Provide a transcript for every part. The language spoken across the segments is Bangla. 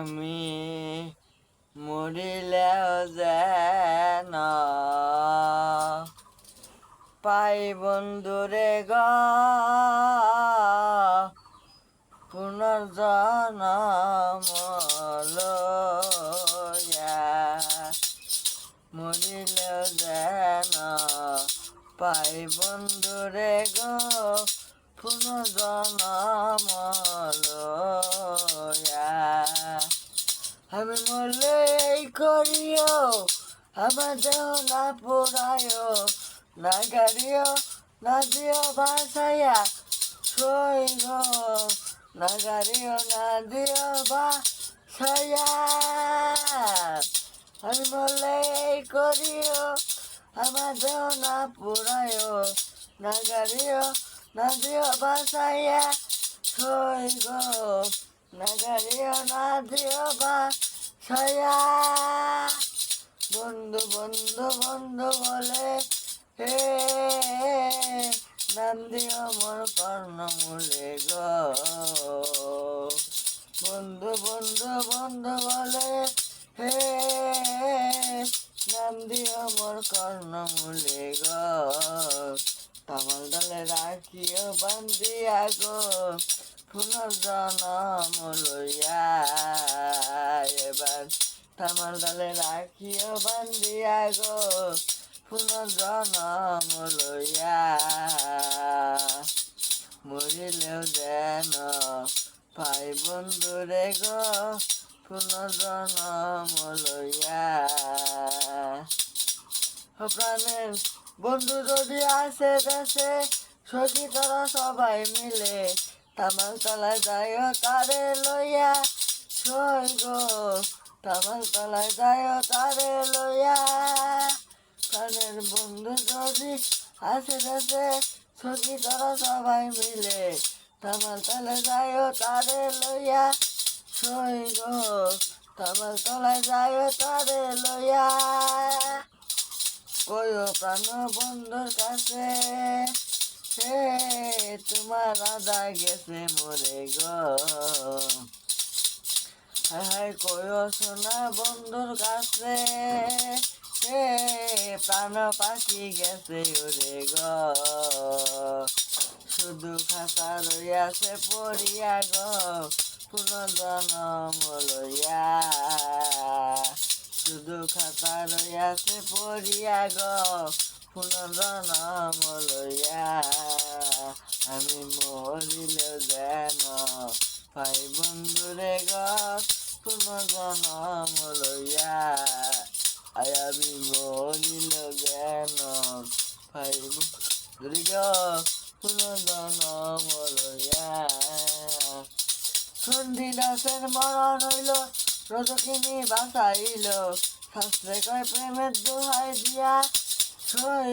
আমি মরিলেও যেন পাই বন্ধুরে পুনর্জন্ম লইয়া মরিলেও যেন পাই বন্ধুরে পুনর্জন্ম লইয়া আমি মরলে এই করিও আমার দেহ না পোড়ায়ও না গাড়িও না দিও বাসাইয়া সইব না গাড়িও না দিও বাসাইয়া আমি মরলে এই করিও আমার দেহ না পোড়ায়ও না গাড়িও না দিও বাসাইয়া সইব না গাড়িও না দিও বাসাইয়া বন্ধু বন্ধু বন্ধু বলে হে নাম দিও মোর কর্ণমূলে বন্ধু বন্ধু বন্ধু বলে হে নাম দিও মোর কর্ণমূলে তামাল দলে রাখিও বান্ধিয়া পুনর্জন্ম লইয়া এবার তামাল দলে রাখিও বান্ধিয়া পুনর্জন্ম লইয়া মরিলেও যেন পাই বন্ধুরে পুনর্জন্ম লইয়া প্রাণের বন্ধু যদি আসে দেশে সখী তোরা সবাই মিলে তামাল তলায় যায় তারে লইয়া সই তামাল তলায় যায় তারে লইয়া প্রাণের বন্ধু যদি আসে দেশে সখী তোরা সবাই মিলে তামাল তলায় যায় তারে লইয়া সই তামাল তলায় যায় তারে লইয়া কয়ো প্রাণ বন্ধুর কাছে হে তোমার রাজা গেছে মরে হায় কয়ো সোনা বন্ধুর কাছে হে প্রাণ পাখি গেছে ওরে শুধু খাতা রইয়াছে পড়িয়া পুনর্জন্ম লইয়া শুধু খাতা রইয়াছে পড়িয়া পুনর্জন্ম লইয়া আমি মরিলেও যেন পাই বন্ধুরে পুনর্জন্ম লইয়া আমি মরিলেও যেন পাই বন্ধুরে পুনর্জন্ম লইয়া সন্ধি দাসের মরণ হইল রজকিনী বাঁচাইল শাস্ত্রে কয় প্রেমের দোহাই দিয়া সই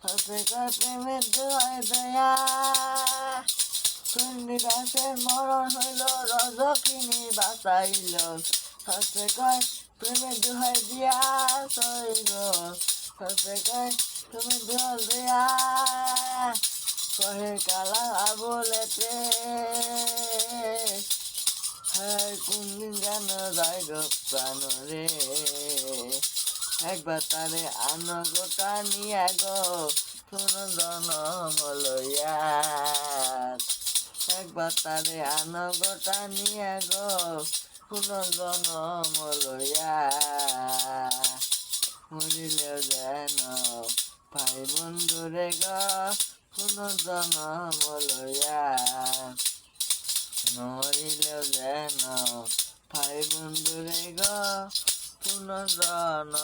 শাস্ত্রে কয় প্রেমের দোহাই দেয়া সন্ধি দাসের মরণ হইল রজকিনী বাঁচাইল শাস্ত্রে কয় প্রেমের দোহাই দিয়া সই শাস্ত্রে কয় প্রেমের দোহাই দেয়া কহে কালা বলেতে হ্যাঁ কোনদিন যেন যায় প্রাণ রে একবার তারে আনো গোটা নিয়া পুনর্জন্ম লইয়া একবার তারে আনো গোটা নিয়া পুনর্জন্ম লইয়া মরিলেও যেন ভাই বন্ধুরে পুনর্জন্ম লইয়া মরিলেও যেন ভাই বন্ধুরে পুনর্জন্ম